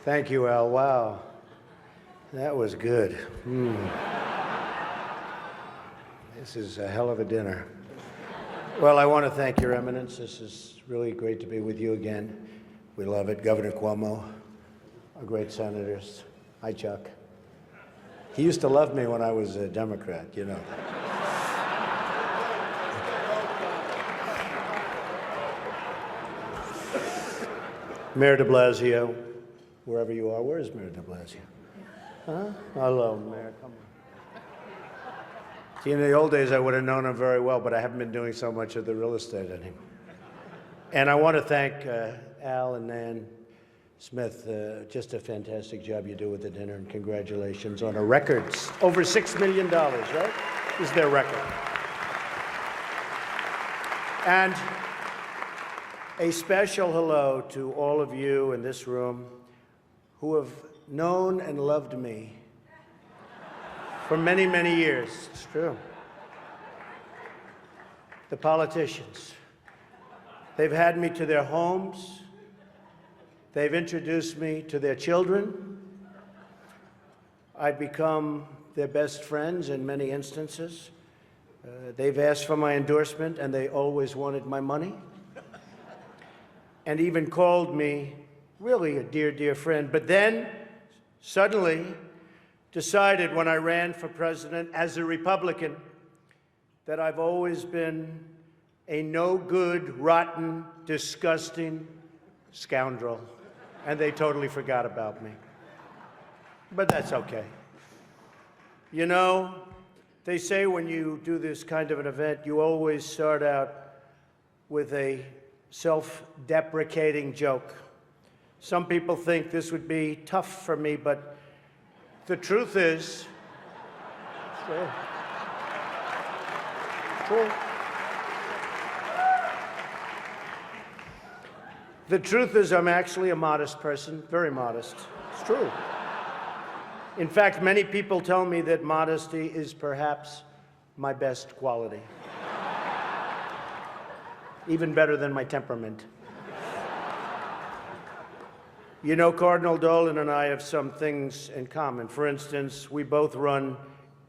Thank you, Al. Wow. That was good. This is a hell of a dinner. Well, I want to thank Your Eminence. This is really great to be with you again. We love it. Governor Cuomo, our great senators. Hi, Chuck. He used to love me when I was a Democrat, you know. Mayor de Blasio, wherever you are. Where is Mayor de Blasio? Huh? Hello, Mayor. Come on. See, in the old days, I would have known him very well, but I haven't been doing so much of the real estate anymore. And I want to thank Al and Nan Smith. Just a fantastic job you do with the dinner, and congratulations on a record. Over $6 million, right? Is their record. And a special hello to all of you in this room who have known and loved me for many, many years. It's true. The politicians. They've had me to their homes. They've introduced me to their children. I've become their best friends in many instances. They've asked for my endorsement, and they always wanted my money. And even called me really a dear, dear friend. But then, suddenly, decided when I ran for president as a Republican that I've always been a no-good, rotten, disgusting scoundrel. And they totally forgot about me. But that's okay. You know, they say when you do this kind of an event, you always start out with a self-deprecating joke. Some people think this would be tough for me, but the truth is, true. The truth is I'm actually a modest person, very modest. It's true. In fact, many people tell me that modesty is perhaps my best quality. Even better than my temperament. You know, Cardinal Dolan and I have some things in common. For instance, we both run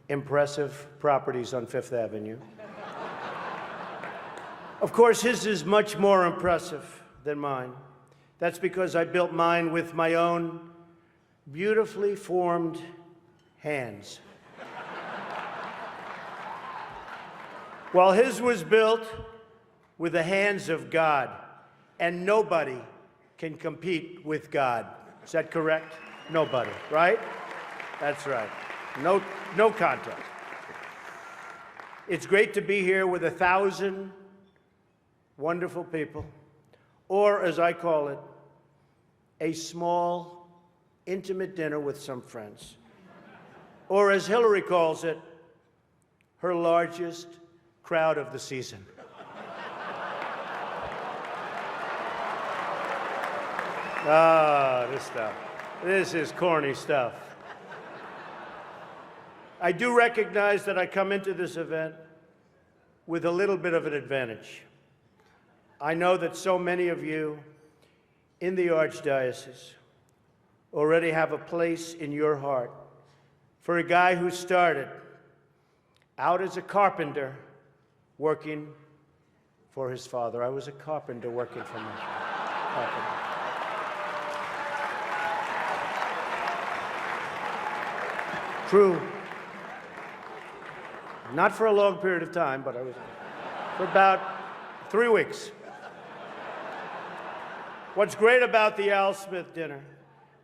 impressive properties on Fifth Avenue. Of course, his is much more impressive than mine. That's because I built mine with my own beautifully formed hands. While his was built with the hands of God, and nobody can compete with God. Is that correct? Nobody, right? That's right. No contest. It's great to be here with 1,000 wonderful people, or as I call it, a small, intimate dinner with some friends. Or as Hillary calls it, her largest crowd of the season. Ah, this stuff. This is corny stuff. I do recognize that I come into this event with a little bit of an advantage. I know that so many of you in the Archdiocese already have a place in your heart for a guy who started out as a carpenter working for his father. I was a carpenter working for my father. True. Not for a long period of time, but I was for about 3 weeks. What's great about the Al Smith dinner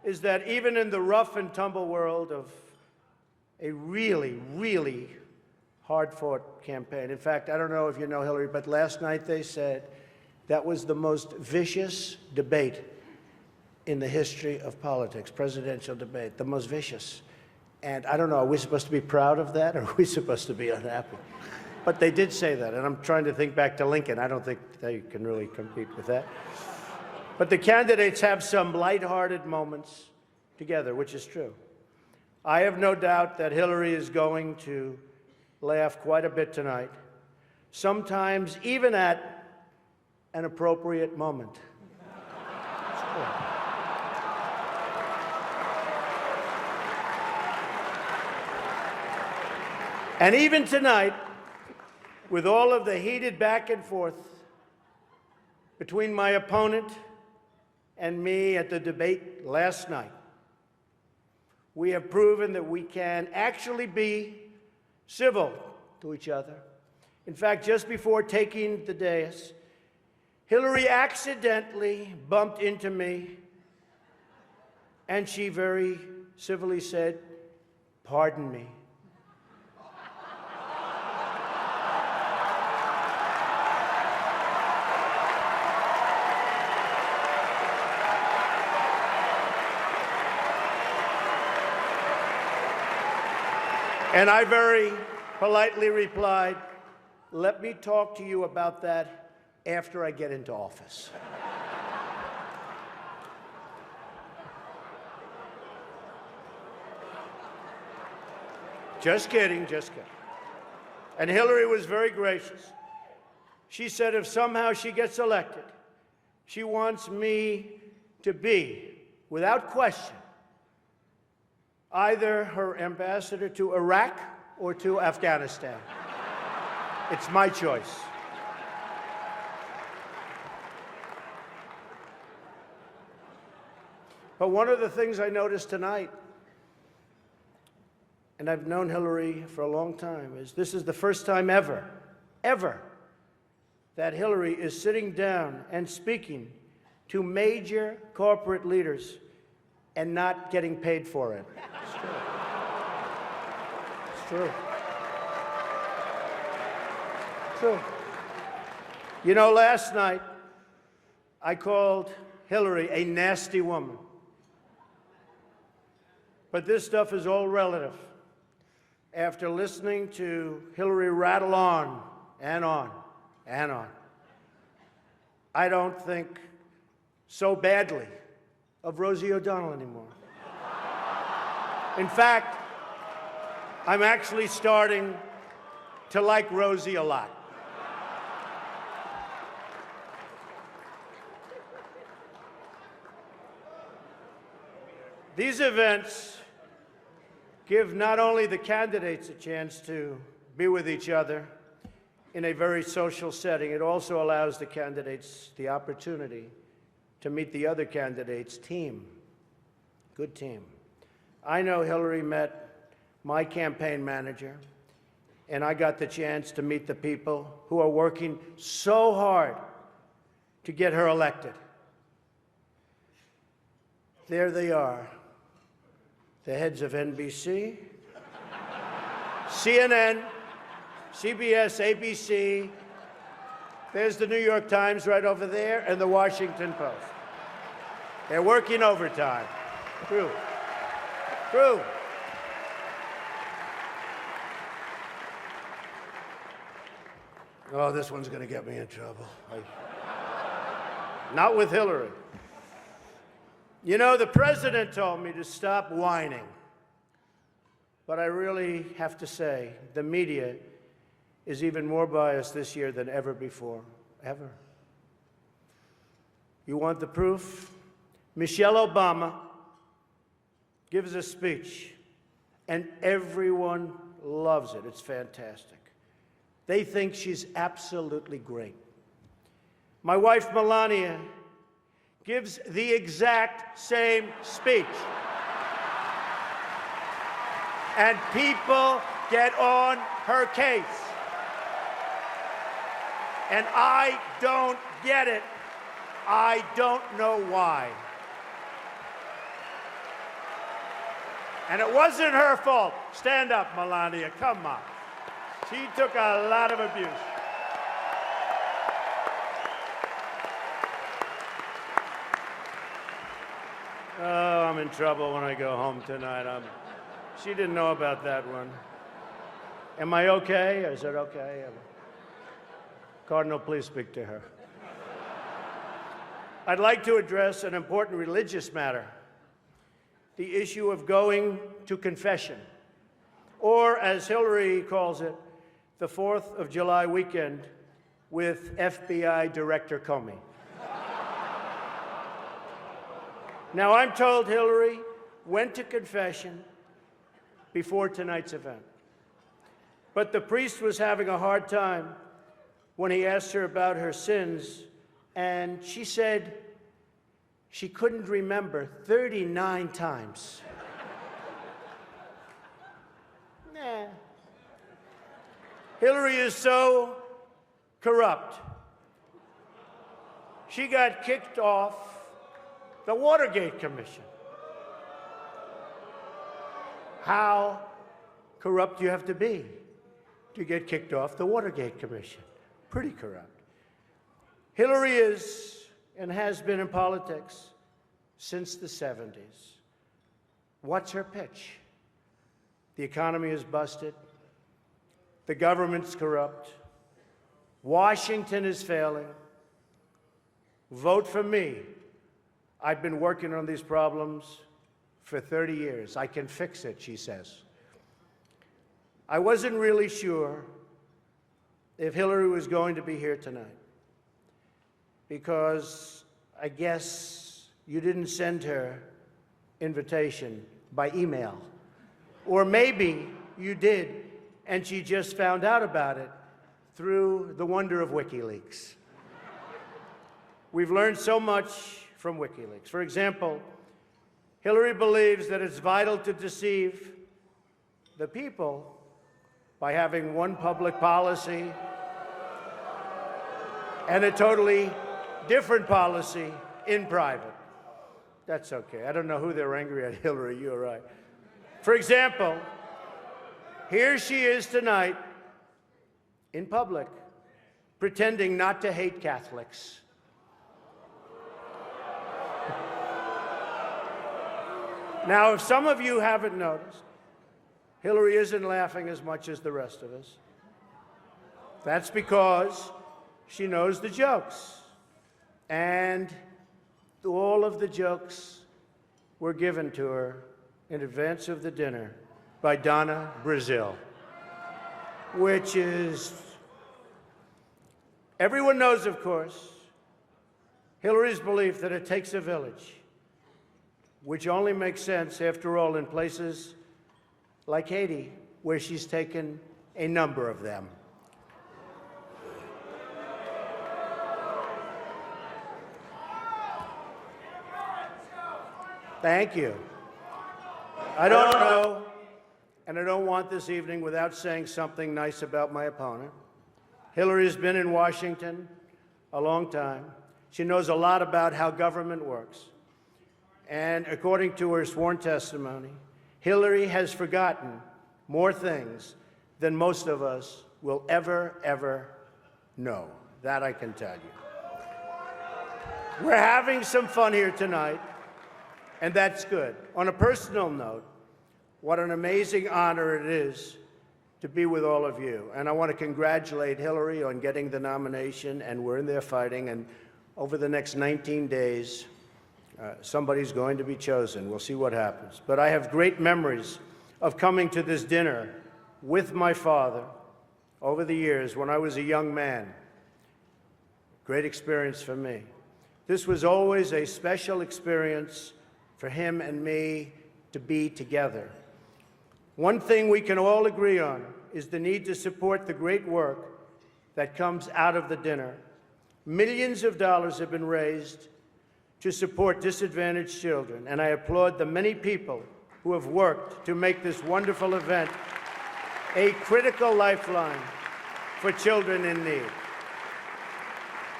is that even in the rough and tumble world of a really, really hard-fought campaign. In fact, I don't know if you know Hillary, but last night they said that was the most vicious debate in the history of politics, presidential debate, the most vicious. And I don't know, are we supposed to be proud of that, or are we supposed to be unhappy? But they did say that, and I'm trying to think back to Lincoln. I don't think they can really compete with that. But the candidates have some lighthearted moments together, which is true. I have no doubt that Hillary is going to laugh quite a bit tonight, sometimes even at an appropriate moment. And even tonight, with all of the heated back and forth between my opponent and me at the debate last night, we have proven that we can actually be civil to each other. In fact, just before taking the dais, Hillary accidentally bumped into me, and she very civilly said, "Pardon me." And I very politely replied, "Let me talk to you about that after I get into office." Just kidding, just kidding. And Hillary was very gracious. She said if somehow she gets elected, she wants me to be, without question, either her ambassador to Iraq or to Afghanistan. It's my choice. But one of the things I noticed tonight, and I've known Hillary for a long time, is this is the first time ever, that Hillary is sitting down and speaking to major corporate leaders and not getting paid for it. It's true. It's true. It's true. You know, last night, I called Hillary a nasty woman. But this stuff is all relative. After listening to Hillary rattle on and on and on, I don't think so badly of Rosie O'Donnell anymore. In fact, I'm actually starting to like Rosie a lot. These events give not only the candidates a chance to be with each other in a very social setting, it also allows the candidates the opportunity to meet the other candidates' team. Good team. I know Hillary met my campaign manager, and I got the chance to meet the people who are working so hard to get her elected. There they are, the heads of NBC, CNN, CBS, ABC. There's the New York Times right over there, and the Washington Post. They're working overtime. True. True. Oh, this one's going to get me in trouble. Not with Hillary. You know, the president told me to stop whining. But I really have to say, the media is even more biased this year than ever before. Ever. You want the proof? Michelle Obama gives a speech, and everyone loves it. It's fantastic. They think she's absolutely great. My wife, Melania, gives the exact same speech. And people get on her case. And I don't get it. I don't know why. And it wasn't her fault. Stand up, Melania. Come on. She took a lot of abuse. Oh, I'm in trouble when I go home tonight. She didn't know about that one. Am I okay? Is it okay? Cardinal, please speak to her. I'd like to address an important religious matter, the issue of going to confession, or as Hillary calls it, the 4th of July weekend with FBI Director Comey. Now, I'm told Hillary went to confession before tonight's event. But the priest was having a hard time when he asked her about her sins, and she said she couldn't remember 39 times. Nah. Hillary is so corrupt. She got kicked off the Watergate Commission. How corrupt do you have to be to get kicked off the Watergate Commission? Pretty corrupt. Hillary is and has been in politics since the 70s. What's her pitch? The economy is busted. The government's corrupt. Washington is failing. Vote for me. I've been working on these problems for 30 years. I can fix it, she says. I wasn't really sure if Hillary was going to be here tonight because I guess you didn't send her invitation by email. Or maybe you did, and she just found out about it through the wonder of WikiLeaks. We've learned so much from WikiLeaks. For example, Hillary believes that it's vital to deceive the people by having one public policy and a totally different policy in private. That's okay. I don't know who they're angry at, Hillary, you're right. For example, here she is tonight in public, pretending not to hate Catholics. Now, if some of you haven't noticed, Hillary isn't laughing as much as the rest of us. That's because she knows the jokes. And all of the jokes were given to her in advance of the dinner by Donna Brazil, which is, everyone knows, of course, Hillary's belief that it takes a village, which only makes sense, after all, in places like Haiti, where she's taken a number of them. Thank you. I don't know, and I don't want this evening without saying something nice about my opponent. Hillary has been in Washington a long time. She knows a lot about how government works. And according to her sworn testimony, Hillary has forgotten more things than most of us will ever know. That I can tell you. We're having some fun here tonight, and that's good. On a personal note, what an amazing honor it is to be with all of you. And I want to congratulate Hillary on getting the nomination, and we're in there fighting, and over the next 19 days, somebody's going to be chosen. We'll see what happens. But I have great memories of coming to this dinner with my father over the years when I was a young man. Great experience for me. This was always a special experience for him and me to be together. One thing we can all agree on is the need to support the great work that comes out of the dinner. Millions of dollars have been raised to support disadvantaged children, and I applaud the many people who have worked to make this wonderful event a critical lifeline for children in need.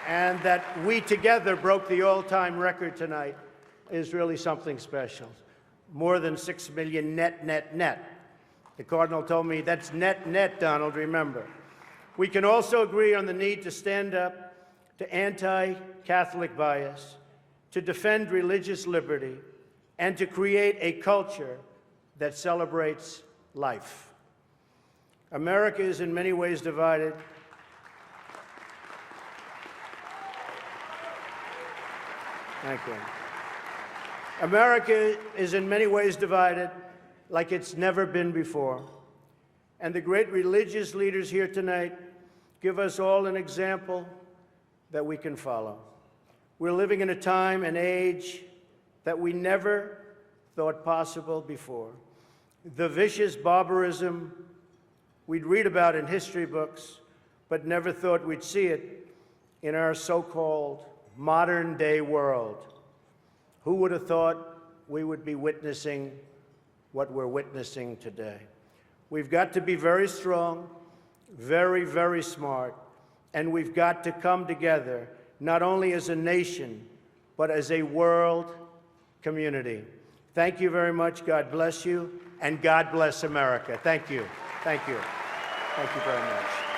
And that we together broke the all-time record tonight is really something special. More than 6 million net. The Cardinal told me that's net, Donald, remember. We can also agree on the need to stand up to anti-Catholic bias, to defend religious liberty, and to create a culture that celebrates life. America is in many ways divided. Thank you. America is in many ways divided like it's never been before. And the great religious leaders here tonight give us all an example that we can follow. We're living in a time and age that we never thought possible before. The vicious barbarism we'd read about in history books, but never thought we'd see it in our so-called modern-day world. Who would have thought we would be witnessing what we're witnessing today? We've got to be very strong, very, very smart, and we've got to come together, not only as a nation, but as a world community. Thank you very much. God bless you, and God bless America. Thank you. Thank you. Thank you very much.